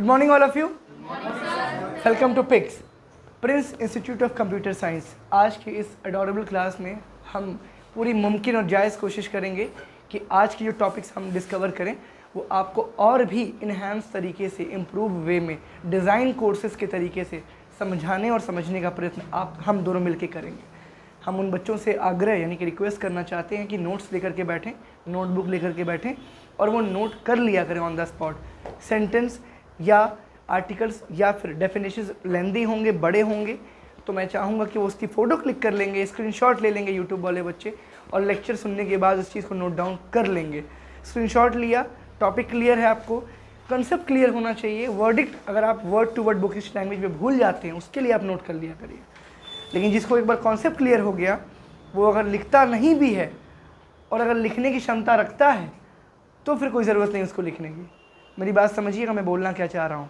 morning all of you. Welcome to Pix Prince institute of computer science. आज की इस adorable class में हम पूरी मुमकिन और जायज़ कोशिश करेंगे कि आज की जो टॉपिक्स हम डिस्कवर करें वो आपको और भी इन्हांस तरीके से, इम्प्रूव वे में, डिज़ाइन कोर्सेज़ के तरीके से समझाने और समझने का प्रयत्न हम दोनों मिलकर करेंगे। हम उन बच्चों से आग्रह यानी कि रिक्वेस्ट करना चाहते हैं कि नोट्स लेकर के बैठें, नोटबुक लेकर के बैठें और वो नोट कर लिया करें ऑन द स्पॉट। सेंटेंस या आर्टिकल्स या फिर डेफिनेशंस लेंदी होंगे, बड़े होंगे, तो मैं चाहूँगा कि वो उसकी फ़ोटो क्लिक कर लेंगे, स्क्रीनशॉट ले लेंगे यूट्यूब वाले बच्चे, और लेक्चर सुनने के बाद उस चीज़ को नोट डाउन कर लेंगे। स्क्रीनशॉट लिया, टॉपिक क्लियर है आपको, कंसेप्ट क्लियर होना चाहिए। वर्डिक्ट अगर आप word to word bookish language में भूल जाते हैं उसके लिए आप नोट कर लिया करिए। लेकिन जिसको एक बार कॉन्सेप्ट क्लियर हो गया वो अगर लिखता नहीं भी है और अगर लिखने की क्षमता रखता है तो फिर कोई ज़रूरत नहीं उसको लिखने की। मेरी बात समझिएगा मैं बोलना क्या चाह रहा हूँ।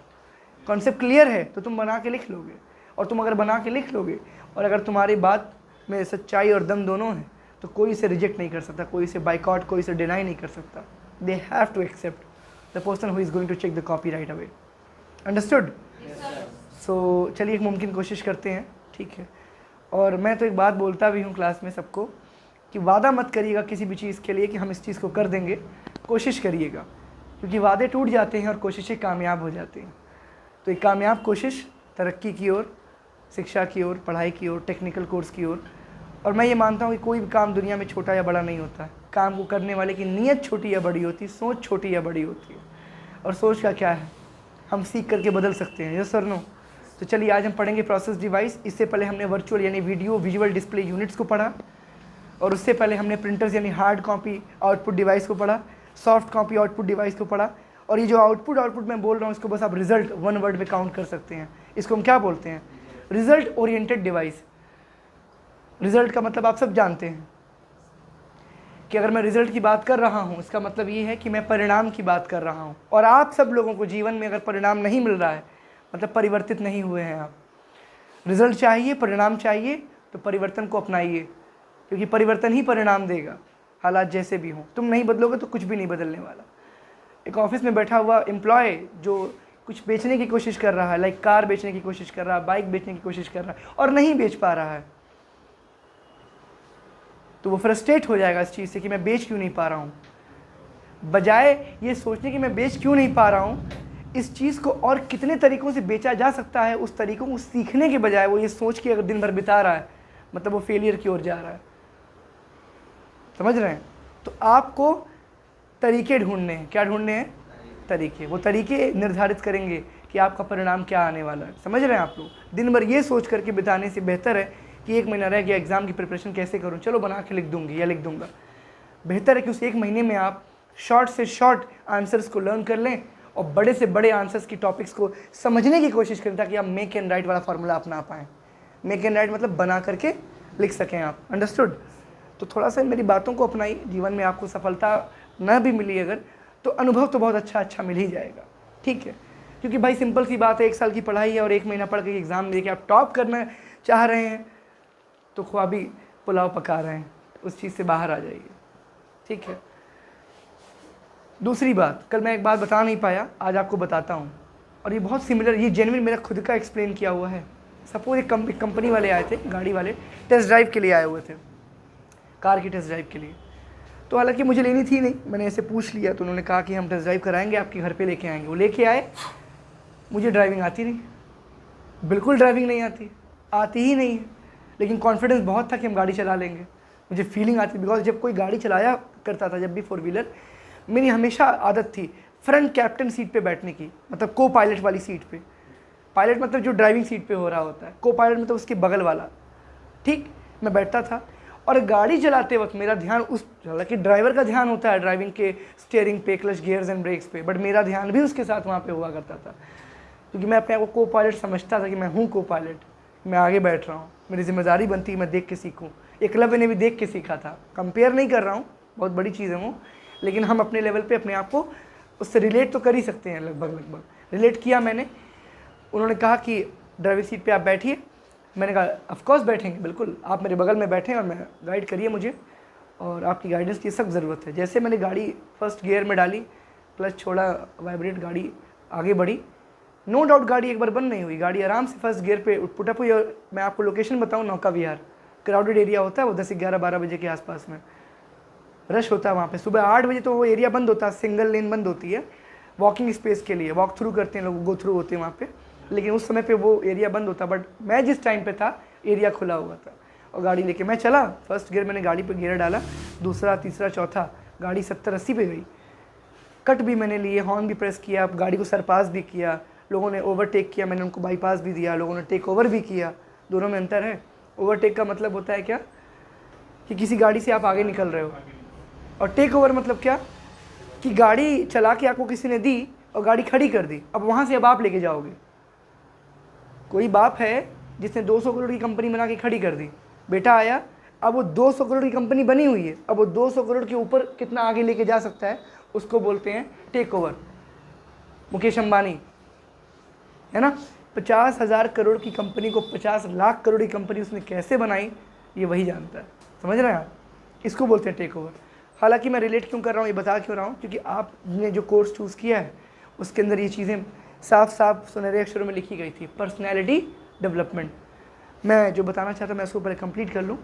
कॉन्सेप्ट क्लियर है तो तुम बना के लिख लोगे, और तुम अगर बना के लिख लोगे और अगर तुम्हारी बात में सच्चाई और दम दोनों हैं तो कोई इसे रिजेक्ट नहीं कर सकता, कोई इसे बाइकआउट, कोई इसे डिनाई नहीं कर सकता। They have to accept the person who is going to check the copy right away. Understood? So चलिए एक मुमकिन कोशिश करते हैं, ठीक है। और मैं तो एक बात बोलता भी हूँ क्लास में सबको कि वादा मत करिएगा किसी भी चीज़ के लिए कि हम इस चीज़ को कर देंगे, कोशिश करिएगा, क्योंकि वादे टूट जाते हैं और कोशिशें कामयाब हो जाती हैं। तो एक कामयाब कोशिश तरक्की की ओर, शिक्षा की ओर, पढ़ाई की ओर, टेक्निकल कोर्स की ओर। और मैं ये मानता हूँ कि कोई भी काम दुनिया में छोटा या बड़ा नहीं होता है। काम को करने वाले की नीयत छोटी या बड़ी होती है, सोच छोटी या बड़ी होती है। और सोच का क्या है, हम सीख करके बदल सकते हैं। यस और नो? तो चलिए आज हम पढ़ेंगे प्रोसेस डिवाइस। इससे पहले हमने वर्चुअल यानी वीडियो विजुअल डिस्प्ले यूनिट्स को पढ़ा, और उससे पहले हमने प्रिंटर्स यानी हार्ड कॉपी आउटपुट डिवाइस को पढ़ा, सॉफ्ट कॉपी आउटपुट डिवाइस को पढ़ा। और ये जो आउटपुट मैं बोल रहा हूँ इसको बस आप रिजल्ट वन वर्ड में काउंट कर सकते हैं। इसको हम क्या बोलते हैं? Result oriented device. रिजल्ट का मतलब आप सब जानते हैं कि अगर मैं रिजल्ट की बात कर रहा हूँ इसका मतलब ये है कि मैं परिणाम की बात कर रहा हूँ। और आप सब लोगों को जीवन में अगर परिणाम नहीं मिल रहा है मतलब परिवर्तित नहीं हुए हैं आप। रिजल्ट चाहिए, परिणाम चाहिए, तो परिवर्तन को अपनाइए, क्योंकि परिवर्तन ही परिणाम देगा। हालात जैसे भी हों, तुम नहीं बदलोगे तो कुछ भी नहीं बदलने वाला। एक ऑफिस में बैठा हुआ एम्प्लॉय जो कुछ बेचने की कोशिश कर रहा है, लाइक कार बेचने की कोशिश कर रहा है, बाइक बेचने की कोशिश कर रहा है और नहीं बेच पा रहा है, तो वो फ्रस्ट्रेट हो जाएगा इस चीज़ से कि मैं बेच क्यों नहीं पा रहा हूँ। बजाय ये सोचने कि मैं बेच क्यों नहीं पा रहा हूँ, इस चीज़ को और कितने तरीक़ों से बेचा जा सकता है, उस तरीक़ों को सीखने के बजाय वो ये सोच के अगर दिन भर बिता रहा है मतलब वो फेलियर की ओर जा रहा है। समझ रहे हैं? तो आपको तरीके ढूंढने हैं। क्या ढूंढने हैं? तरीके। वो तरीके निर्धारित करेंगे कि आपका परिणाम क्या आने वाला है। समझ रहे हैं आप लोग? दिन भर ये सोच करके बिताने से बेहतर है कि एक महीना रह गया एग्ज़ाम की प्रिपरेशन कैसे करूं, चलो बना के लिख दूंगी या लिख दूंगा। बेहतर है कि उस एक महीने में आप शॉर्ट से शॉर्ट आंसर्स को लर्न कर लें और बड़े से बड़े आंसर्स की टॉपिक्स को समझने की कोशिश करें ताकि आप मेक एंड राइट वाला फार्मूला अपना पाएँ। मेक एंड राइट मतलब बना करके लिख सकें आप। अंडरस्टूड? तो थोड़ा सा मेरी बातों को अपनाइए। जीवन में आपको सफलता न भी मिली अगर तो अनुभव तो बहुत अच्छा मिल ही जाएगा, ठीक है। क्योंकि भाई सिंपल सी बात है, 1 साल की पढ़ाई है और 1 महीना पढ़ के एग्ज़ाम दे के आप टॉप करना चाह रहे हैं तो ख्वाबी पुलाव पका रहे हैं, उस चीज़ से बाहर आ जाइए, ठीक है। दूसरी बात, कल मैं एक बात बता नहीं पाया, आज आपको बताता हूँ, और ये बहुत सिमिलर, ये जेन्युइन मेरा खुद का एक्सप्लेन किया हुआ है। सपोज एक कंपनी वाले आए थे, गाड़ी वाले टेस्ट ड्राइव के लिए आए हुए थे, कार की टेस्ट ड्राइव के लिए। तो हालांकि मुझे लेनी थी नहीं, मैंने ऐसे पूछ लिया तो उन्होंने कहा कि हम टेस्ट ड्राइव कराएंगे, आपके घर पे लेके आएंगे। वो लेके आए, मुझे ड्राइविंग आती नहीं, बिल्कुल ड्राइविंग नहीं आती ही नहीं है, लेकिन कॉन्फिडेंस बहुत था कि हम गाड़ी चला लेंगे। मुझे फीलिंग आती, बिकॉज जब कोई गाड़ी चलाया करता था, जब भी 4 व्हीलर, मेरी हमेशा आदत थी फ्रंट कैप्टन सीट पे बैठने की, मतलब को पायलट वाली सीट पे। पायलट मतलब जो ड्राइविंग सीट पे हो रहा होता है, को पायलट मतलब उसके बगल वाला, ठीक। मैं बैठता था और गाड़ी चलाते वक्त मेरा ध्यान उस, हालांकि ड्राइवर का ध्यान होता है ड्राइविंग के स्टीयरिंग पे, क्लच, गियर्स एंड ब्रेक्स पे, बट मेरा ध्यान भी उसके साथ वहाँ पे हुआ करता था, क्योंकि मैं अपने आप को पायलट समझता था कि मैं हूँ को पायलट, मैं आगे बैठ रहा हूँ, मेरी जिम्मेदारी बनती है मैं देख के सीखूँ। एकलव्य ने भी देख के सीखा था। कंपेयर नहीं कर रहा हूँ, बहुत बड़ी चीज़ है वो, लेकिन हम अपने लेवल पे अपने आप को उससे रिलेट तो कर ही सकते हैं। लगभग रिलेट किया मैंने। उन्होंने कहा कि ड्राइविंग सीट पे आप बैठिए, मैंने कहा ऑफ कोर्स बैठेंगे, बिल्कुल, आप मेरे बगल में बैठें और मैं गाइड करिए मुझे, और आपकी गाइडेंस की सख्त ज़रूरत है। जैसे मैंने गाड़ी फर्स्ट गियर में डाली, क्लच छोड़ा, वाइब्रेट, गाड़ी आगे बढ़ी, नो डाउट गाड़ी एक बार बंद नहीं हुई, गाड़ी आराम से फर्स्ट गियर पे पुटअप हुई। और मैं आपको लोकेशन बताऊँ, नौका विहार, क्राउडेड एरिया होता है वो 10, 11, 12 बजे के आसपास में रश होता है वहाँ पे। सुबह 8 बजे तो वो एरिया बंद होता है, सिंगल लेन बंद होती है वॉकिंग स्पेस के लिए, वॉक थ्रू करते हैं लोग, गो थ्रू होते हैं वहाँ पे, लेकिन उस समय पे वो एरिया बंद होता। बट मैं जिस टाइम पे था एरिया खुला हुआ था और गाड़ी लेके मैं चला। फर्स्ट गियर मैंने गाड़ी पे गियर डाला, दूसरा, तीसरा, चौथा, गाड़ी 70-80 पे गई। कट भी मैंने लिए, हॉर्न भी प्रेस किया, गाड़ी को सरपास भी किया, लोगों ने ओवरटेक किया, मैंने उनको बाईपास भी दिया, लोगों ने टेक ओवर भी किया। दोनों में अंतर है। ओवरटेक का मतलब होता है क्या कि किसी गाड़ी से आप आगे निकल रहे हो, और टेक ओवर मतलब क्या कि गाड़ी चला के आपको किसी ने दी और गाड़ी खड़ी कर दी, अब वहाँ से अब आप लेके जाओगे। कोई बाप है जिसने 200 करोड़ की कंपनी बना के खड़ी कर दी, बेटा आया, अब वो 200 करोड़ की कंपनी बनी हुई है, अब वो 200 करोड़ के ऊपर कितना आगे लेके जा सकता है, उसको बोलते हैं टेक ओवर। मुकेश अंबानी है ना, 50,000 करोड़ की कंपनी को 50 लाख करोड़ की कंपनी उसने कैसे बनाई, ये वही जानता है। समझ रहे हैं आप, इसको बोलते हैं टेक ओवर। हालांकि मैं रिलेट क्यों कर रहा हूँ, ये बता क्यों रहा हूँ, क्योंकि आपने जो कोर्स चूज़ किया है उसके अंदर ये चीज़ें साफ साफ सुनहरे अक्षरों में लिखी गई थी, पर्सनैलिटी डेवलपमेंट। मैं जो बताना चाहता मैं उसको पहले कंप्लीट कर लूँ।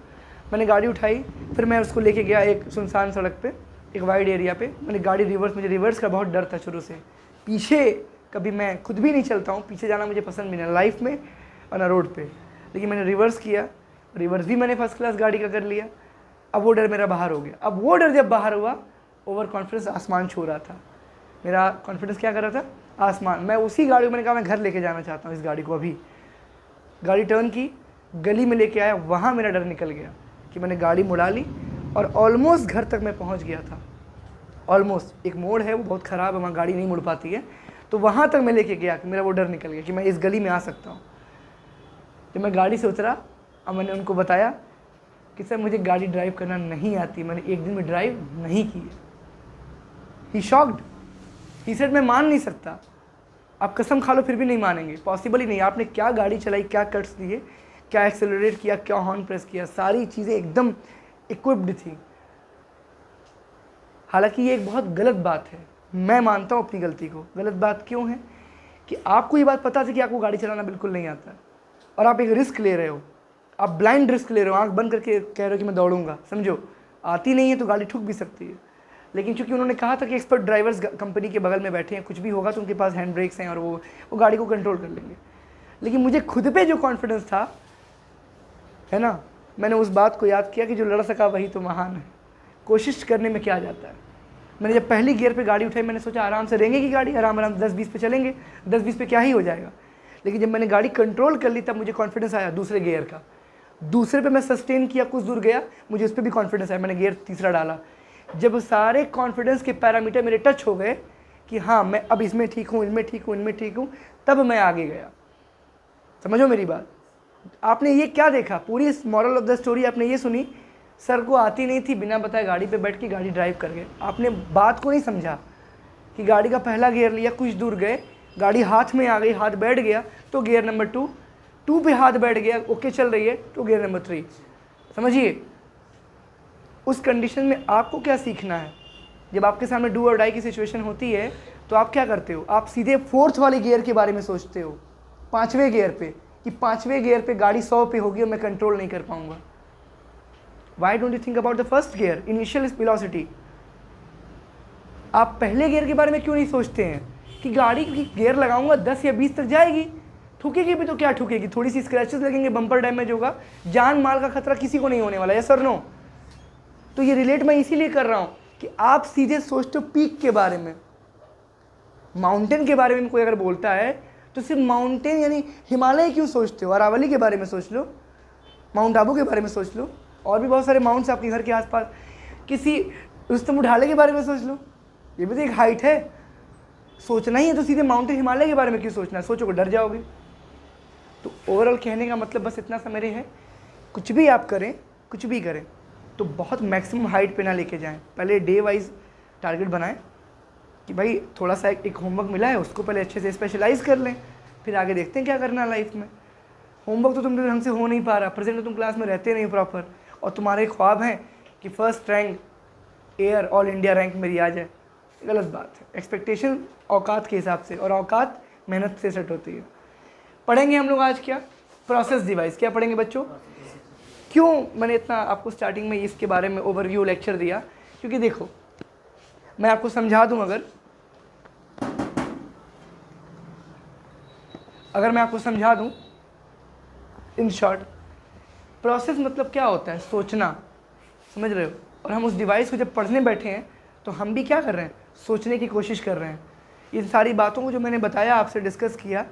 मैंने गाड़ी उठाई, फिर मैं उसको लेके गया एक सुनसान सड़क पे, एक वाइड एरिया पे। मैंने गाड़ी रिवर्स, मुझे रिवर्स का बहुत डर था शुरू से, पीछे कभी मैं खुद भी नहीं चलता हूँ, पीछे जाना मुझे पसंद भी नहीं लाइफ में और ना रोड पे, लेकिन मैंने रिवर्स किया, रिवर्स भी मैंने फर्स्ट क्लास गाड़ी का कर लिया। अब वो डर मेरा बाहर हो गया। अब वो डर जब बाहर हुआ, ओवर कॉन्फिडेंस आसमान छू रहा था, मेरा कॉन्फिडेंस क्या कर रहा था, आसमान। मैं उसी गाड़ी को, मैंने कहा मैं घर लेके जाना चाहता हूँ इस गाड़ी को। अभी गाड़ी टर्न की, गली में लेके आया, वहाँ मेरा डर निकल गया कि मैंने गाड़ी मुड़ा ली और ऑलमोस्ट घर तक मैं पहुँच गया था। ऑलमोस्ट एक मोड़ है वो बहुत ख़राब है, वहाँ गाड़ी नहीं मुड़ पाती है, तो वहाँ तक मैं लेके गया कि मेरा वो डर निकल गया कि मैं इस गली में आ सकता हूँ। जब मैं गाड़ी से उतरा और मैंने उनको बताया कि सर मुझे गाड़ी ड्राइव करना नहीं आती, मैंने एक दिन में ड्राइव नहीं की है। ही शॉक्ड, ही सेड मैं मान नहीं सकता। आप कसम खा लो फिर भी नहीं मानेंगे, पॉसिबल ही नहीं। आपने क्या गाड़ी चलाई, क्या कट्स दिए, क्या एक्सेलरेट किया, क्या हॉर्न प्रेस किया, सारी चीज़ें एकदम इक्विप्ड थी। हालांकि ये एक बहुत गलत बात है, मैं मानता हूँ अपनी गलती को। गलत बात क्यों है कि आपको ये बात पता थी कि आपको गाड़ी चलाना बिल्कुल नहीं आता और आप एक रिस्क ले रहे हो, आप ब्लाइंड रिस्क ले रहे हो, आंख बंद करके कह रहे हो कि मैं दौड़ूंगा। समझो आती नहीं है तो गाड़ी ठुक भी सकती है, लेकिन चूंकि उन्होंने कहा था कि एक्सपर्ट ड्राइवर्स कंपनी के बगल में बैठे हैं, कुछ भी होगा तो उनके पास हैंड ब्रेक्स हैं और वो गाड़ी को कंट्रोल कर लेंगे। लेकिन मुझे खुद पे जो कॉन्फिडेंस था, है ना, मैंने उस बात को याद किया कि जो लड़ सका वही तो महान है। कोशिश करने में क्या जाता है। मैंने जब पहली गियर पे गाड़ी उठाई, मैंने सोचा आराम से रहेंगे कि गाड़ी, आराम 10-20 पे चलेंगे, 10-20 पे क्या ही हो जाएगा। लेकिन जब मैंने गाड़ी कंट्रोल कर ली तब मुझे कॉन्फिडेंस आया दूसरे गियर का। दूसरे पे मैं सस्टेन किया, कुछ दूर गया, मुझे उस पर भी कॉन्फिडेंस आया, मैंने गियर तीसरा डाला। जब सारे कॉन्फिडेंस के पैरामीटर मेरे टच हो गए कि हाँ मैं अब इसमें ठीक हूँ, इनमें ठीक हूँ, इनमें ठीक हूँ, तब मैं आगे गया। समझो मेरी बात। आपने ये क्या देखा, पूरी मॉरल ऑफ द स्टोरी आपने ये सुनी, सर को आती नहीं थी, बिना बताए गाड़ी पे बैठ के गाड़ी ड्राइव कर गए। आपने बात को नहीं समझा कि गाड़ी का पहला गियर लिया, कुछ दूर गए, गाड़ी हाथ में आ गई, हाथ बैठ गया तो गियर नंबर 2 पे हाथ बैठ गया, ओके चल रही है तो गियर नंबर 3। समझिए उस कंडीशन में आपको क्या सीखना है। जब आपके सामने डू और डाई की सिचुएशन होती है तो आप क्या करते हो, आप सीधे 4th वाले गियर के बारे में सोचते हो, 5वें गियर पे, कि 5वें गियर पे गाड़ी 100 पे होगी और मैं कंट्रोल नहीं कर पाऊंगा। Why don't you think about the first gear, initial velocity. आप पहले गियर के बारे में क्यों नहीं सोचते हैं कि गाड़ी की गियर लगाऊंगा 10 या 20 तक जाएगी, ठुकेगी भी तो क्या ठुकेगी, थोड़ी सी स्क्रैचेस लगेंगे, बम्पर डैमेज होगा, जान माल का खतरा किसी को नहीं होने वाला है, सर नो। तो ये रिलेट मैं इसीलिए कर रहा हूँ कि आप सीधे सोचते हो पीक के बारे में, माउंटेन के बारे में कोई अगर बोलता है तो सिर्फ माउंटेन यानी हिमालय क्यों सोचते हो, अरावली के बारे में सोच लो, माउंट आबू के बारे में सोच लो, और भी बहुत सारे माउंट्स आपके घर के आसपास, किसी रुस्तम उठाले के बारे में सोच लो, ये भी तो एक हाइट है। सोचना ही है तो सीधे माउंटेन हिमालय के बारे में क्यों सोचना है, सोचोगे डर जाओगे। तो ओवरऑल कहने का मतलब बस इतना सा मेरे है, कुछ भी आप करें, कुछ भी करें तो बहुत मैक्सिमम हाइट पे ना लेके जाएं। पहले डे वाइज टारगेट बनाएं कि भाई थोड़ा सा एक होमवर्क मिला है उसको पहले अच्छे से स्पेशलाइज कर लें, फिर आगे देखते हैं क्या करना है लाइफ में। होमवर्क तो तुम ढंग से हो नहीं पा रहा, प्रेजेंट तो तुम क्लास में रहते नहीं प्रॉपर, और तुम्हारे ख्वाब हैं कि first rank air all India rank मेरी आ जाए, गलत बात है। एक्सपेक्टेशन औकात के हिसाब से, और औकात मेहनत से सेट होती है। पढ़ेंगे हम लोग आज क्या, प्रोसेस डिवाइस। क्या पढ़ेंगे बच्चों? क्यों मैंने इतना आपको स्टार्टिंग में इसके बारे में ओवरव्यू लेक्चर दिया? क्योंकि देखो मैं आपको समझा दूं, अगर मैं आपको समझा दूं इन शॉर्ट, प्रोसेस मतलब क्या होता है? सोचना, समझ रहे हो? और हम उस डिवाइस को जब पढ़ने बैठे हैं तो हम भी क्या कर रहे हैं? सोचने की कोशिश कर रहे हैं। इन सारी बातों को जो मैंने बताया, आपसे डिस्कस किया,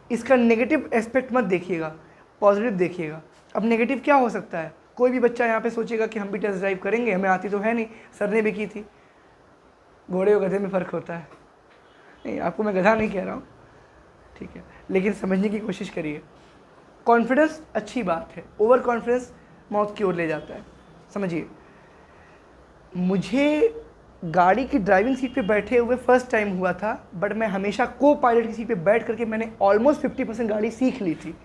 इसका नेगेटिव एस्पेक्ट मत देखिएगा, पॉजिटिव देखिएगा। अब नेगेटिव क्या हो सकता है? कोई भी बच्चा यहाँ पे सोचेगा कि हम भी टेस्ट ड्राइव करेंगे, हमें आती तो है नहीं, सर ने भी की थी। घोड़े और गधे में फ़र्क होता है। नहीं, आपको मैं गधा नहीं कह रहा हूँ, ठीक है, लेकिन समझने की कोशिश करिए। कॉन्फिडेंस अच्छी बात है, ओवर कॉन्फिडेंस मौत की ओर ले जाता है। समझिए, मुझे गाड़ी की ड्राइविंग सीट पे बैठे हुए फर्स्ट टाइम हुआ था, बट मैं हमेशा को पायलट की सीट पे बैठ करके मैंने ऑलमोस्ट 50% गाड़ी सीख ली थी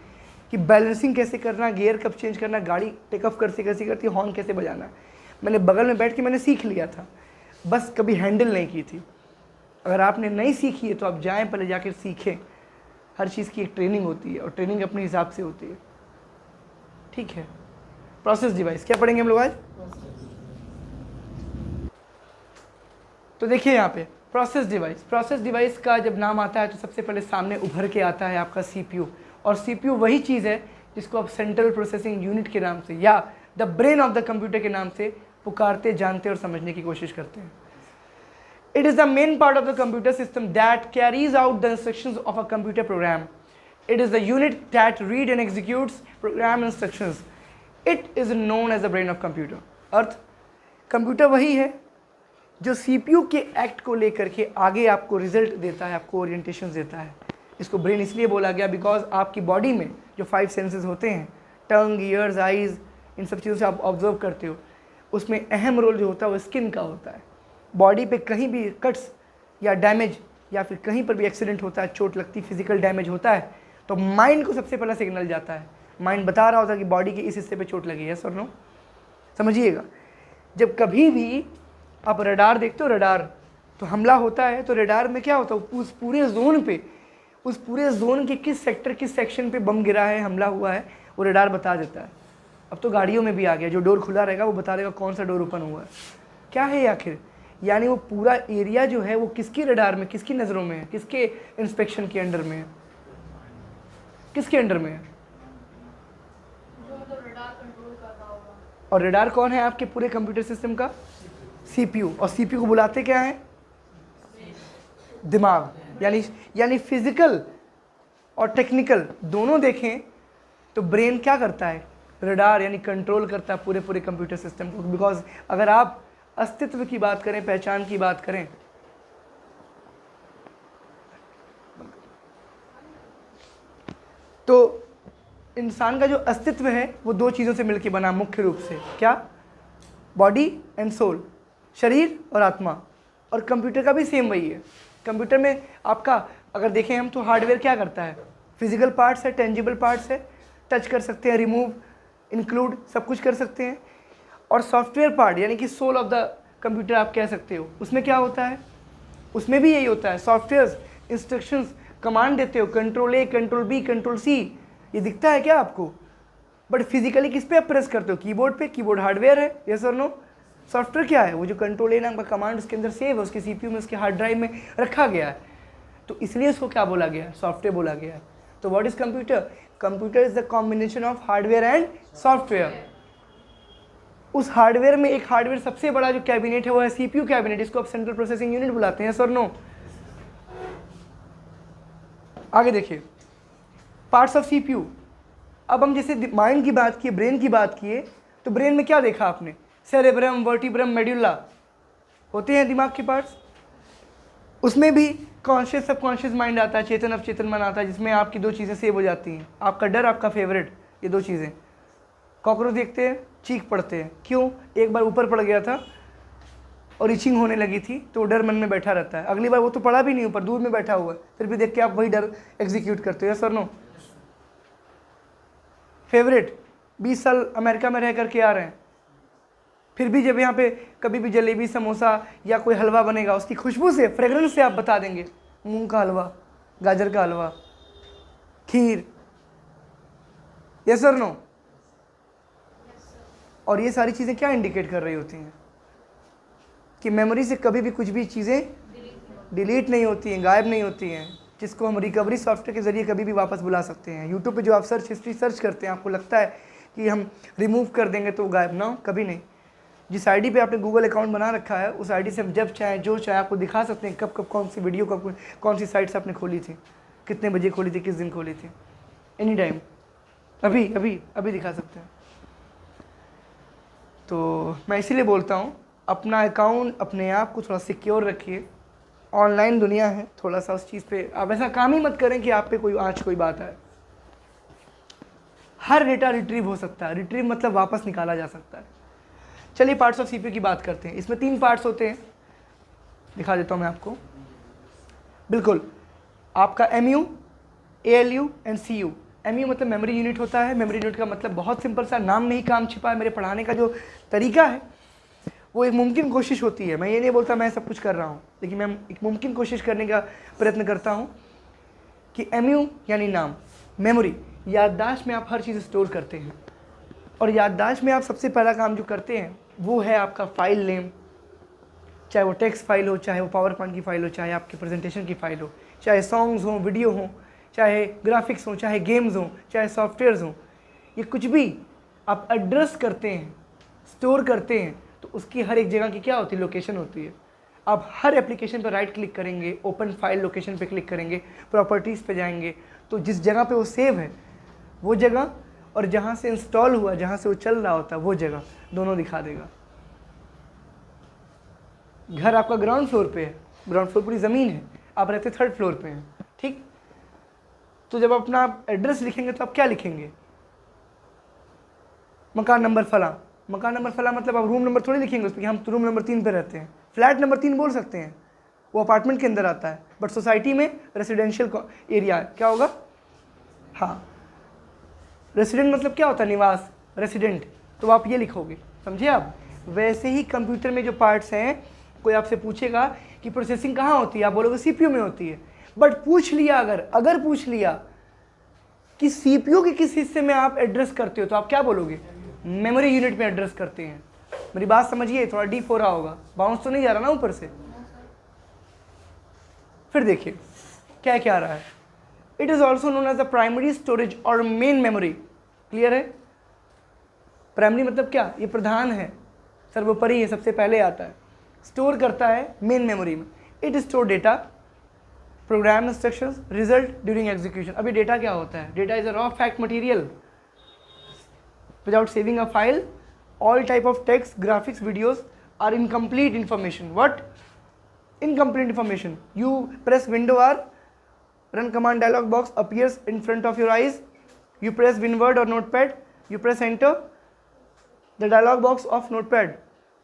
कि बैलेंसिंग कैसे करना, गियर कब चेंज करना, गाड़ी टेक ऑफ कैसे करती, हॉर्न कैसे बजाना। मैंने बगल में बैठ के मैंने सीख लिया था, बस कभी हैंडल नहीं की थी। अगर आपने नहीं सीखी है तो आप जाएँ, पहले जाकर सीखें। हर चीज़ की एक ट्रेनिंग होती है और ट्रेनिंग अपने हिसाब से होती है, ठीक है। प्रोसेस डिवाइस क्या पढ़ेंगे हम लोग आज? तो देखिए यहाँ पे प्रोसेस डिवाइस का जब नाम आता है तो सबसे पहले सामने उभर के आता है आपका सीपीयू। और सीपीयू वही चीज़ है जिसको आप सेंट्रल प्रोसेसिंग यूनिट के नाम से या the brain of the computer के नाम से पुकारते, जानते और समझने की कोशिश करते हैं। It is the main part of the computer system that carries out the instructions of a computer program. It is the unit that reads and executes program instructions. It is known as the brain of computer. Earth, computer वही है जो CPU के act को लेकर के आगे आपको result देता है, आपको ओरिएंटेशन देता है। इसको ब्रेन इसलिए बोला गया बिकॉज आपकी बॉडी में जो 5 सेंसेस होते हैं, टंग, ईयर्स, आइज़, इन सब चीज़ों से आप ऑब्जर्व करते हो, उसमें अहम रोल जो होता है वो स्किन का होता है। बॉडी पे कहीं भी कट्स या डैमेज या फिर कहीं पर भी एक्सीडेंट होता है, चोट लगती, फिजिकल डैमेज होता है, तो माइंड को सबसे पहला सिग्नल जाता है। माइंड बता रहा होता है कि बॉडी के इस हिस्से पे चोट लगी है, सर नो। समझिएगा, जब कभी भी आप रडार देखते हो, रडार तो हमला होता है तो रडार में क्या होता है, उस पूरे जोन पे, उस पूरे जोन के किस सेक्टर, किस सेक्शन पे बम गिरा है, हमला हुआ है, वो रडार बता देता है। अब तो गाड़ियों में भी आ गया, जो डोर खुला रहेगा वो बता देगा कौन सा डोर ओपन हुआ है। क्या है आखिर? यानी वो पूरा एरिया जो है वो किसकी रडार में, किसकी नज़रों में है, किसके इंस्पेक्शन के अंडर में है, किसके अंडर में है? जो रडार कंट्रोल कर रहा होगा। और रडार कौन है आपके पूरे कंप्यूटर सिस्टम का? सीपीयू। और सीपीयू को बुलाते क्या है? दिमाग। यानी फिजिकल और टेक्निकल दोनों देखें तो ब्रेन क्या करता है? रडार यानी कंट्रोल करता है पूरे कंप्यूटर सिस्टम को। बिकॉज अगर आप अस्तित्व की बात करें, पहचान की बात करें, तो इंसान का जो अस्तित्व है वो 2 चीज़ों से मिलकर बना मुख्य रूप से। क्या? बॉडी एंड सोल, शरीर और आत्मा। और कंप्यूटर का भी सेम वही है। कंप्यूटर में आपका अगर देखें हम तो हार्डवेयर क्या करता है? फिजिकल पार्ट्स है, टेंजिबल पार्ट्स है, टच कर सकते हैं, रिमूव, इंक्लूड, सब कुछ कर सकते हैं। और सॉफ्टवेयर पार्ट यानी कि सोल ऑफ द कंप्यूटर आप कह सकते हो, उसमें क्या होता है? उसमें भी यही होता है, सॉफ्टवेयर इंस्ट्रक्शंस, कमांड देते हो, control A, control B, control C, ये दिखता है क्या आपको? बट फिजिकली किस पे आप प्रेस करते हो? कीबोर्ड पे। कीबोर्ड हार्डवेयर है, यस और नो? सॉफ्टवेयर क्या है? वो जो कंट्रोल ए नाम का कमांड उसके अंदर सेव है, उसके सीपीयू में, उसके हार्ड ड्राइव में रखा गया है, तो इसलिए उसको क्या बोला गया है? सॉफ्टवेयर बोला गया है। तो what is computer? Computer is the combination of hardware and software. उस हार्डवेयर में एक हार्डवेयर सबसे बड़ा जो कैबिनेट है वो है सीपीयू कैबिनेट, इसको आप सेंट्रल प्रोसेसिंग यूनिट बुलाते हैं, सर नो? आगे देखिए पार्ट्स ऑफ सीपीयू। अब हम जैसे माइंड की बात किए, ब्रेन की बात किए, तो ब्रेन में क्या देखा आपने? सेरेब्रम, वर्टिब्रम, मेडुला होते हैं दिमाग के पार्ट्स। उसमें भी कॉन्शियस, सबकॉन्शियस माइंड आता है, चेतन अवचेतन मन आता है, जिसमें आपकी 2 चीज़ें सेव हो जाती हैं, आपका डर, आपका फेवरेट, ये 2 चीज़ें। कॉकरोच देखते हैं, चीख पड़ते हैं, क्यों? एक बार ऊपर पड़ गया था और इचिंग होने लगी थी तो डर मन में बैठा रहता है। अगली बार वो तो पड़ा भी नहीं, ऊपर दूर में बैठा हुआ है, फिर भी देख के आप वही डर एग्जीक्यूट करते हो, सर नो? फेवरेट 20 साल अमेरिका में रह करके आ रहे हैं, फिर भी जब यहाँ पे कभी भी जलेबी, समोसा या कोई हलवा बनेगा, उसकी खुशबू से, फ्रेगरेंस से आप बता देंगे मूंग का हलवा, गाजर का हलवा, खीर, यस और नो। और ये सारी चीज़ें क्या इंडिकेट कर रही होती हैं कि मेमोरी से कभी भी कुछ भी चीज़ें डिलीट नहीं होती हैं, गायब नहीं होती हैं, जिसको हम रिकवरी सॉफ्टवेयर के ज़रिए कभी भी वापस बुला सकते हैं। यूट्यूब पे जो आप सर्च हिस्ट्री सर्च करते हैं, आपको लगता है कि हम रिमूव कर देंगे तो गायब ना हो, कभी नहीं। जिस आईडी पे आपने गूगल अकाउंट बना रखा है, उस आईडी से हम जब चाहे जो चाहे आपको दिखा सकते हैं, कब कब कौन सी वीडियो, कब कौन सी साइट्स आपने खोली थी, कितने बजे खोली थी, किस दिन खोली थी, एनी टाइम, अभी अभी अभी दिखा सकते हैं। तो मैं इसीलिए बोलता हूँ अपना अकाउंट, अपने आप को थोड़ा सिक्योर रखिए। ऑनलाइन दुनिया है, थोड़ा सा उस चीज़ पे आप ऐसा काम ही मत करें कि आप पे कोई आँच कोई बात आए। हर डेटा रिट्रीव हो सकता है, रिट्रीव मतलब वापस निकाला जा सकता है। चलिए पार्ट्स ऑफ सीपीयू की बात करते हैं। इसमें 3 पार्ट्स होते हैं, दिखा देता हूँ मैं आपको। बिल्कुल, आपका MU, ALU and CU. MU मतलब मेमोरी यूनिट होता है। मेमोरी यूनिट का मतलब बहुत सिंपल सा, नाम में ही काम छिपा है। मेरे पढ़ाने का जो तरीका है वो एक मुमकिन कोशिश होती है। मैं ये नहीं बोलता मैं सब कुछ कर रहा हूँ, लेकिन मैं एक मुमकिन कोशिश करने का प्रयत्न करता हूँ कि एमयू यानी नाम, मेमोरी, याददाश्त में आप हर चीज़ स्टोर करते हैं। और याददाश्त में आप सबसे पहला काम जो करते हैं वो है आपका फाइल नेम, चाहे वो टेक्स्ट फाइल हो, चाहे वो पावर पॉइंट की फाइल हो, चाहे आपकी प्रेजेंटेशन की फाइल हो, चाहे सॉन्ग्स हों, वीडियो हों, चाहे ग्राफिक्स हों, चाहे गेम्स हों, चाहे सॉफ्टवेयर्स हों, ये कुछ भी आप एड्रेस करते हैं, स्टोर करते हैं, तो उसकी हर एक जगह की क्या होती है, लोकेशन होती है। आप हर एप्लीकेशन पर राइट क्लिक करेंगे, ओपन फाइल लोकेशन पे क्लिक करेंगे, प्रॉपर्टीज़ पे जाएंगे, तो जिस जगह पे वो सेव है वो जगह, और जहाँ से इंस्टॉल हुआ, जहाँ से वो चल रहा होता है वो जगह, दोनों दिखा देगा। घर आपका ग्राउंड फ्लोर पे है, ग्राउंड फ्लोर पूरी ज़मीन है, आप रहते 3rd फ्लोर पे हैं, ठीक। तो जब अपना आप एड्रेस लिखेंगे तो आप क्या लिखेंगे, मकान नंबर फला। मकान नंबर फला मतलब आप रूम नंबर थोड़ी लिखेंगे उस पर कि हम रूम नंबर 3 पे रहते हैं। फ्लैट नंबर 3 बोल सकते हैं, वो अपार्टमेंट के अंदर आता है, बट सोसाइटी में रेसिडेंशियल एरिया है, क्या होगा, हाँ, रेसिडेंट मतलब क्या होता है, निवास, रेसिडेंट, तो आप ये लिखोगे, समझे आप। वैसे ही कंप्यूटर में जो पार्ट्स हैं, कोई आपसे पूछेगा कि प्रोसेसिंग कहाँ होती है, आप बोलोगे सीपीयू में होती है। बट पूछ लिया अगर पूछ लिया कि सीपीयू के किस हिस्से में आप एड्रेस करते हो, तो आप क्या बोलोगे, मेमोरी यूनिट में एड्रेस करते हैं। मेरी बात समझिए, थोड़ा डीप हो रहा होगा, बाउंस तो नहीं जा रहा ना ऊपर से। फिर देखिए क्या क्या आ रहा है, it is also known as the primary storage और मेन मेमोरी। क्लियर है, प्राइमरी मतलब क्या, ये प्रधान है, सर्वोपरि है, सबसे पहले आता है, स्टोर करता है मेन मेमोरी में। It store data, program instructions, result during execution. अभी डेटा क्या होता है, data is a raw fact material without saving a file. All type of text, graphics, videos are incomplete information. What? Incomplete information. You press window R, run command dialog box appears in front of your eyes. You press WinWord or Notepad, you press enter, the dialog box of Notepad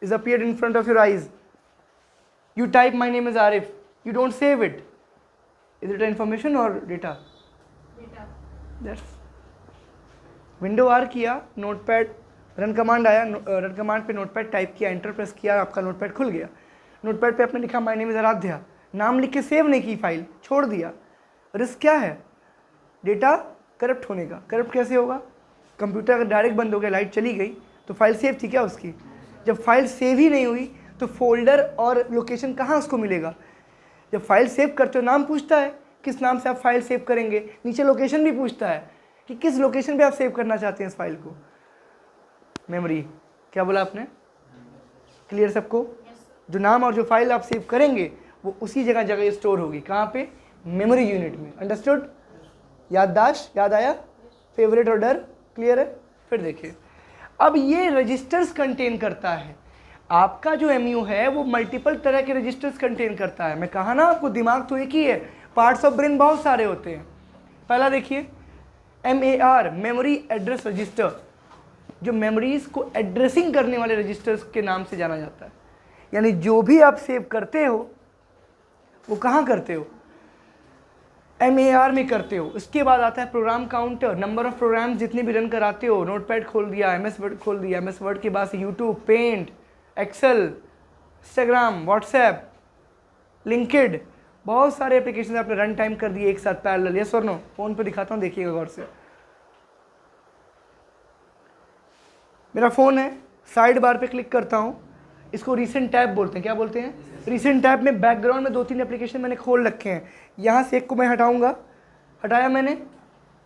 is appeared in front of your eyes. You type my name is Arif, you don't save it. Is it information or data? Data. That's window R किया, notepad, run command आया, run command पे notepad type किया, enter press किया, आपका notepad खुल गया। Notepad पे आपने लिखा माय नेम इज आराध्या, नाम लिख के सेव नहीं की फाइल, छोड़ दिया। रिस्क क्या है, डेटा करप्ट होने का। करप्ट कैसे होगा, कंप्यूटर अगर डायरेक्ट बंद हो गया, लाइट चली गई, तो फाइल सेव थी क्या उसकी, जब फाइल सेव ही नहीं हुई तो फोल्डर और लोकेशन कहाँ उसको मिलेगा। जब फाइल सेव करते हो नाम पूछता है, किस नाम से आप फाइल सेव करेंगे, नीचे लोकेशन भी पूछता है कि किस लोकेशन पे आप सेव करना चाहते हैं इस फाइल को। मेमोरी, क्या बोला आपने, क्लियर सबको। जो नाम और जो फाइल आप सेव करेंगे वो उसी जगह जगह स्टोर होगी, कहाँ पे, मेमोरी यूनिट में। अंडरस्टूड, याददाश्त, याद आया, फेवरेट और डर, क्लियर है। फिर देखिए, अब ये रजिस्टर्स कंटेन करता है, आपका जो एमयू है वो मल्टीपल तरह के रजिस्टर्स कंटेन करता है। मैं कहा ना आपको, दिमाग तो एक ही है, पार्ट्स ऑफ ब्रेन बहुत सारे होते हैं। पहला देखिए MAR, मेमोरी एड्रेस रजिस्टर, जो मेमोरीज को एड्रेसिंग करने वाले रजिस्टर्स के नाम से जाना जाता है। यानी जो भी आप सेव करते हो वो कहाँ करते हो, MAR में करते हो। इसके बाद आता है program counter, number of programs जितने भी रन कराते हो। नोटपैड खोल दिया, MS वर्ड खोल दिया, MS वर्ड के बाद से YouTube, paint, Excel, Instagram, WhatsApp, linked, बहुत सारे एप्लीकेशन आपने रन टाइम कर दिए एक साथ पैरेलल, यस और नो? फ़ोन पे दिखाता हूँ, देखिएगा गौर से। मेरा फ़ोन है, साइड बार पे क्लिक करता हूँ, इसको रीसेंट टैब बोलते हैं। क्या बोलते हैं? रीसेंट टैब में बैकग्राउंड में 2-3 एप्लीकेशन मैंने खोल रखे हैं। यहाँ से एक को मैं हटाऊँगा, हटाया मैंने।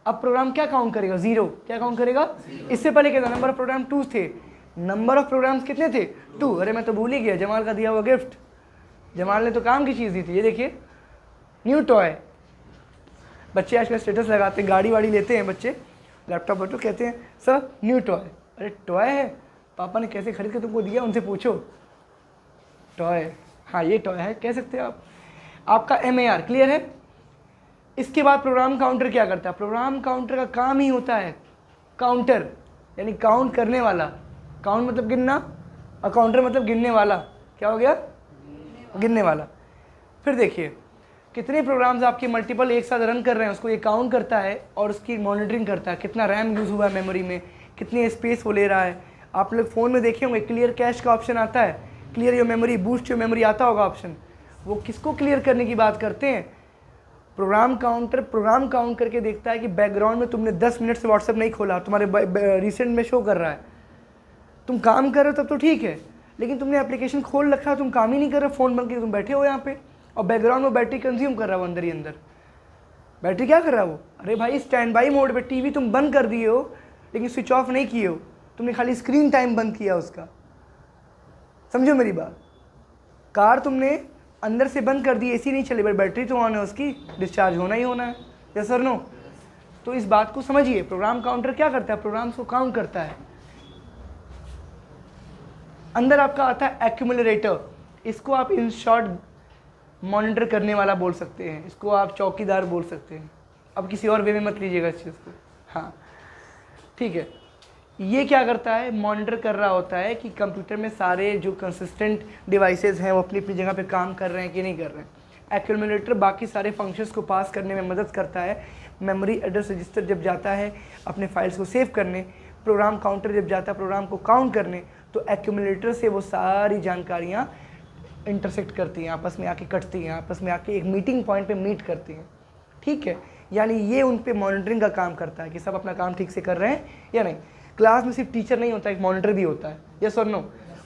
अब प्रोग्राम क्या काउंट करेगा? 0। क्या काउंट करेगा? इससे पहले क्या था? नंबर ऑफ प्रोग्राम 2 थे। नंबर ऑफ प्रोग्राम्स कितने थे? 2। अरे मैं तो भूल ही गया, जमाल का दिया हुआ गिफ्ट। जमाल ने तो काम की चीज़ दी थी। ये देखिए, न्यू टॉय। बच्चे आजकल स्टेटस लगाते हैं, गाड़ी वाड़ी लेते हैं बच्चे, लैपटॉप वैपटॉप, कहते हैं सर न्यू टॉय। अरे टॉय है, पापा ने कैसे खरीद के तुमको दिया, उनसे पूछो। टॉय, हाँ ये टॉय है, कह सकते हो आप। आपका MAR क्लियर है? इसके बाद प्रोग्राम काउंटर क्या करता है? प्रोग्राम काउंटर का काम ही होता है काउंटर, यानी काउंट करने वाला। काउंट मतलब गिनना, और काउंटर मतलब गिनने वाला। क्या हो गया? गिनने वाला। फिर देखिए कितने प्रोग्राम्स आपके मल्टीपल एक साथ रन कर रहे हैं, उसको ये काउंट करता है और उसकी मॉनिटरिंग करता है। कितना रैम यूज़ हुआ है मेमोरी में, कितनी स्पेस वो ले रहा है। आप लोग फ़ोन में देखे होंगे क्लियर कैश का ऑप्शन आता है, clear your memory, boost your memory आता होगा ऑप्शन। वो किसको क्लियर करने की बात करते हैं? प्रोग्राम काउंटर प्रोग्राम काउंट करके देखता है कि बैकग्राउंड में तुमने 10 मिनट से व्हाट्सएप नहीं खोला, तुम्हारे रिसेंट में शो कर रहा है। तुम काम कर रहे हो तब तो ठीक है, लेकिन तुमने एप्लीकेशन खोल रखा है, तुम काम ही नहीं कर रहे, फ़ोन बंद करके तुम बैठे हो यहाँ पे, और बैकग्राउंड में बैटरी कंज्यूम कर रहा है वो अंदर ही अंदर। बैटरी क्या कर रहा है वो? अरे भाई स्टैंड बाई मोड पे टीवी तुम बंद कर दिए हो, लेकिन स्विच ऑफ नहीं किए हो, तुमने खाली स्क्रीन टाइम बंद किया उसका। समझो मेरी बात। कार तुमने अंदर से बंद कर दी, एसी नहीं चली, बट बैटरी तो ऑन है, उसकी डिस्चार्ज होना ही होना है, यस और नो? तो इस बात को समझिए, प्रोग्राम काउंटर क्या करता है? प्रोग्राम्स को काउंट करता है। अंदर आपका आता है एक्यूमुलेटर, इसको आप इन शॉर्ट मॉनिटर करने वाला बोल सकते हैं, इसको आप चौकीदार बोल सकते हैं। अब किसी और वे में मत लीजिएगा इस चीज़ को, हाँ ठीक है। ये क्या करता है? मॉनिटर कर रहा होता है कि कंप्यूटर में सारे जो कंसिस्टेंट डिवाइसेस हैं वो अपनी अपनी जगह पे काम कर रहे हैं कि नहीं कर रहे हैं। एक्यूमुलेटर बाकी सारे फंक्शंस को पास करने में मदद करता है। मेमोरी एड्रेस रजिस्टर जब जाता है अपने फाइल्स को सेव करने, प्रोग्राम काउंटर जब जाता है प्रोग्राम को काउंट करने, तो एक्यूमुलेटर से वो सारी जानकारियाँ इंटरसेक्ट करती हैं, आपस में आके कटती हैं, आपस में आके एक मीटिंग पॉइंट पे मीट करती हैं, ठीक है। यानी ये उन पे मॉनिटरिंग का काम करता है कि सब अपना काम ठीक से कर रहे हैं या नहीं। क्लास में सिर्फ टीचर नहीं होता, एक मॉनिटर भी होता है, यस और नो?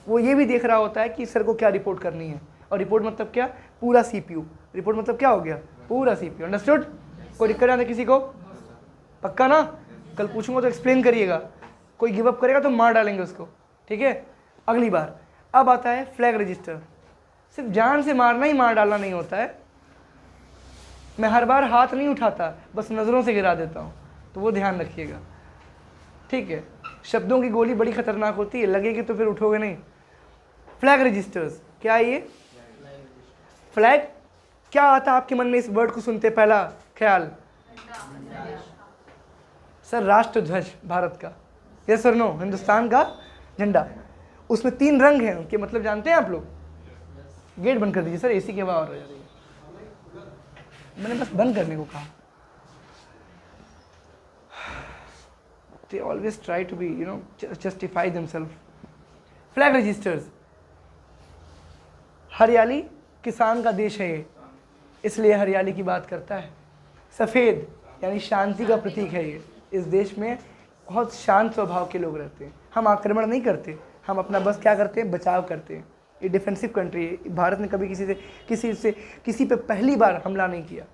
वो ये भी देख रहा होता है कि सर को क्या रिपोर्ट करनी है, और रिपोर्ट मतलब क्या? पूरा CPU। रिपोर्ट मतलब क्या हो गया? पूरा CPU। अंडरस्टूड? कोई दिक्कत आता है किसी को? पक्का ना? कल पूछूंगा तो एक्सप्लेन करिएगा, कोई गिव अप करेगा तो मार डालेंगे उसको, ठीक है, अगली बार। अब आता है फ्लैग रजिस्टर। सिर्फ जान से मारना ही मार डालना नहीं होता है, मैं हर बार हाथ नहीं उठाता, बस नज़रों से गिरा देता हूँ, तो वो ध्यान रखिएगा, ठीक है। शब्दों की गोली बड़ी खतरनाक होती है, लगेगी तो फिर उठोगे नहीं। फ्लैग रजिस्टर्स क्या है ये? फ्लैग क्या आता है आपके मन में इस वर्ड को सुनते? पहला ख्याल सर राष्ट्र ध्वज भारत का, यस और नो? हिंदुस्तान का झंडा, उसमें 3 रंग हैं, उनके मतलब जानते हैं आप लोग? गेट बंद कर दीजिए सर, एसी की हवा और हो जा रही है, मैंने बस बंद करने को कहा। They always try to be, justify themselves. Flag registers. हरियाली किसान का देश है ये, इसलिए हरियाली की बात करता है। सफ़ेद यानी शांति का प्रतीक है ये। इस देश में बहुत शांत स्वभाव के लोग रहते हैं, हम आक्रमण नहीं करते, हम अपना बस क्या करते हैं? बचाव करते हैं। ये डिफेंसिव कंट्री है। भारत ने कभी किसी पे पहली बार हमला नहीं किया,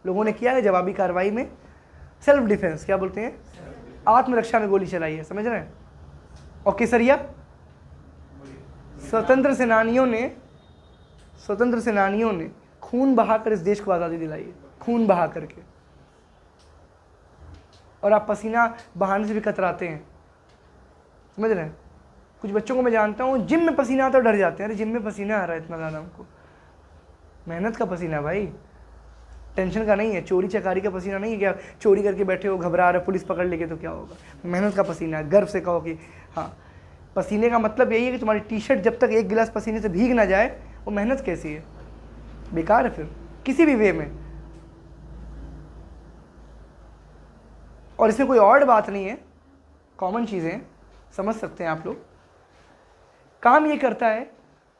लोगों ने किया है जवाबी कार्रवाई में, सेल्फ डिफेंस क्या बोलते हैं, आत्मरक्षा में गोली चलाई है, समझ रहे हैं। और केसरिया, स्वतंत्र सेनानियों ने खून बहाकर इस देश को आज़ादी दिलाई है, खून बहा करके। और आप पसीना बहाने से भी कतराते हैं, समझ रहे हैं। कुछ बच्चों को मैं जानता हूँ जिम में पसीना आता है डर जाते हैं, अरे जिम में पसीना आ रहा है इतना ज़्यादा हमको, मेहनत का पसीना भाई, टेंशन का नहीं है, चोरी चकारी का पसीना नहीं है। क्या चोरी करके बैठे हो, घबरा रहे, पुलिस पकड़ लेके तो क्या होगा? मेहनत का पसीना है, गर्व से कहो कि हाँ। पसीने का मतलब यही है कि तुम्हारी टी-शर्ट जब तक एक गिलास पसीने से भीग ना जाए, वो मेहनत कैसी है? बेकार है फिर किसी भी वे में। और इसमें कोई और बात नहीं है, कॉमन चीज़ें समझ सकते हैं आप लोग। काम ये करता है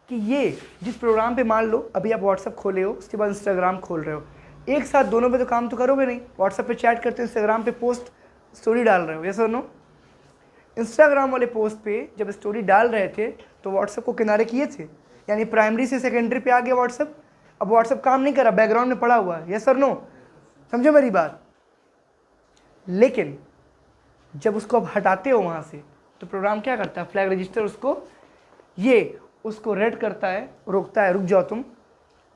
कि ये जिस प्रोग्राम पे मान लो अभी आप व्हाट्सअप खोले हो, उसके बाद इंस्टाग्राम खोल रहे हो, एक साथ दोनों पे तो काम तो करोगे नहीं। व्हाट्सअप पे चैट करते हो, इंस्टाग्राम पे पोस्ट स्टोरी डाल रहे हो, यस और नो। इंस्टाग्राम वाले पोस्ट पे जब स्टोरी डाल रहे थे तो व्हाट्सअप को किनारे किए थे, यानी प्राइमरी से सेकेंडरी पे आ गया व्हाट्सअप। अब व्हाट्सअप काम नहीं कर रहा, बैकग्राउंड में पड़ा हुआ है, यस और नो। समझो मेरी बात। लेकिन जब उसको अब हटाते हो वहाँ से तो प्रोग्राम क्या करता है, फ्लैग रजिस्टर उसको रेड करता है, रोकता है, रुक जाओ तुम।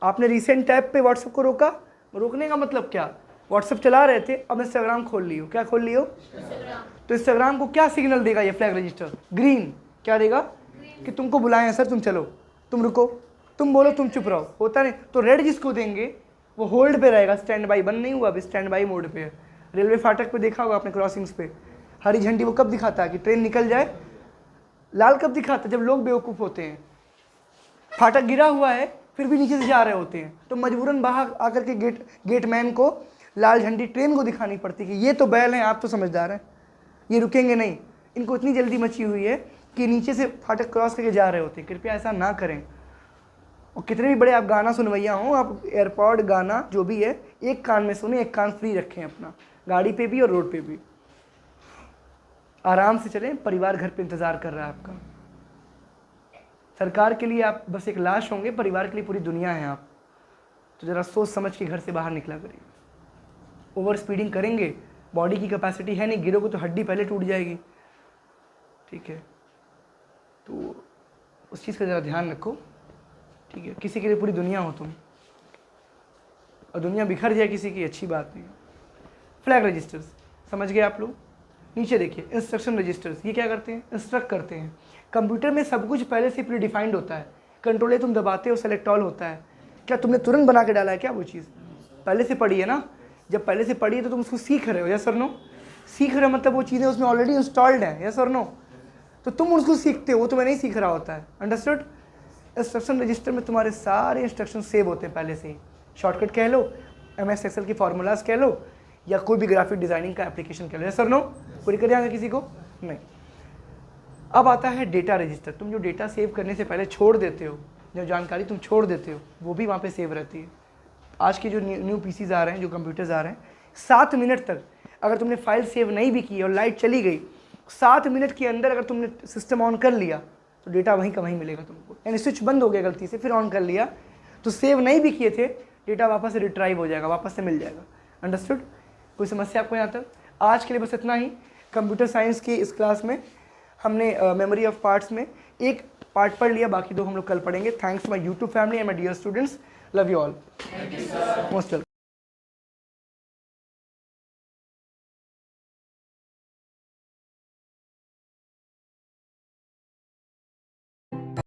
आपने रिसेंट टैब पे व्हाट्सअप को रोका, रोकने का मतलब क्या, व्हाट्सअप चला रहे थे, अब इंस्टाग्राम खोल लियो। क्या खोल लियो? तो इंस्टाग्राम को क्या सिग्नल देगा ये फ्लैग रजिस्टर? ग्रीन। क्या देगा? कि तुमको बुलाएं सर, तुम चलो, तुम रुको, तुम बोलो, तुम चुप रहो, होता नहीं। तो रेड जिसको देंगे वो होल्ड पे रहेगा, स्टैंड बाई। बंद नहीं हुआ, अभी स्टैंड बाई मोड पे है। रेलवे फाटक पे देखा होगा आपने, क्रॉसिंग्स पे हरी झंडी वो कब दिखाता है कि ट्रेन निकल जाए, लाल कब दिखाता है? जब लोग बेवकूफ़ होते हैं। फाटक गिरा हुआ है फिर भी नीचे से जा रहे होते हैं, तो मजबूरन बाहर आकर के गेटमैन को लाल झंडी ट्रेन को दिखानी पड़ती कि ये तो बैल हैं, आप तो समझदार हैं, ये रुकेंगे नहीं। इनको इतनी जल्दी मची हुई है कि नीचे से फाटक क्रॉस करके जा रहे होते हैं। कृपया ऐसा ना करें। और कितने भी बड़े आप गाना सुनवैया हों, आप एयरपॉड गाना जो भी है एक कान में सुने, एक कान फ्री रखें अपना, गाड़ी पे भी और रोड पे भी। आराम से चलें, परिवार घर पे इंतज़ार कर रहा है आपका। सरकार के लिए आप बस एक लाश होंगे, परिवार के लिए पूरी दुनिया है आप। तो ज़रा सोच समझ के घर से बाहर निकला करिए। ओवर स्पीडिंग करेंगे, बॉडी की कैपेसिटी है नहीं, गिरोगे तो हड्डी पहले टूट जाएगी, ठीक है। तो उस चीज़ का ज़रा ध्यान रखो, ठीक है। किसी के लिए पूरी दुनिया हो तुम, और दुनिया बिखर जाए किसी की, अच्छी बात नहीं। फ्लैग रजिस्टर्स समझ गए आप लोग। नीचे देखिए इंस्ट्रक्शन रजिस्टर्स, ये क्या करते हैं? इंस्ट्रक्ट करते हैं। कंप्यूटर में सब कुछ पहले से प्री डिफाइंड होता है। कंट्रोल ए तुम दबाते हो, सेलेक्ट ऑल होता है। क्या तुमने तुरंत बना के डाला है क्या? वो चीज़ पहले से पढ़ी है ना। जब पहले से पढ़ी है तो तुम उसको सीख रहे हो, यस और नो। सीख रहे हो मतलब वो चीज़ें उसमें ऑलरेडी इंस्टॉल्ड हैं, यस और नो। तो तुम उसको सीखते हो, वो तुम्हें नहीं सीख रहा होता है, अंडरस्टूड। इंस्ट्रक्शन रजिस्टर में तुम्हारे सारे इंस्ट्रक्शन सेव होते हैं पहले से ही। शॉर्टकट कह लो, MS एक्सेल की फार्मूलाज कह लो, या कोई भी ग्राफिक डिज़ाइनिंग का एप्लीकेशन कह लो, यस और नो। पूरी कर आएगा किसी को? नहीं। अब आता है डेटा रजिस्टर। तुम जो डेटा सेव करने से पहले छोड़ देते हो, जो जानकारी तुम छोड़ देते हो, वो भी वहाँ पे सेव रहती है। आज के जो न्यू PCs आ रहे हैं, जो कंप्यूटर्स आ रहे हैं, 7 मिनट तक अगर तुमने फाइल सेव नहीं भी की और लाइट चली गई, 7 मिनट के अंदर अगर तुमने सिस्टम ऑन कर लिया तो डेटा वहीं का वहीं मिलेगा तुमको। यानी स्विच बंद हो गया गलती से, फिर ऑन कर लिया तो सेव नहीं भी किए थे, डेटा वापस से रिट्राइव हो जाएगा, वापस से मिल जाएगा। अंडरस्टूड? कोई समस्या आपको यहाँ तक? आज के लिए बस इतना ही। कंप्यूटर साइंस की इस क्लास में हमने मेमोरी ऑफ पार्ट्स में एक पार्ट पढ़ लिया, बाकी 2 हम लोग कल पढ़ेंगे। Thanks my YouTube family and my dear students, love you all, most welcome.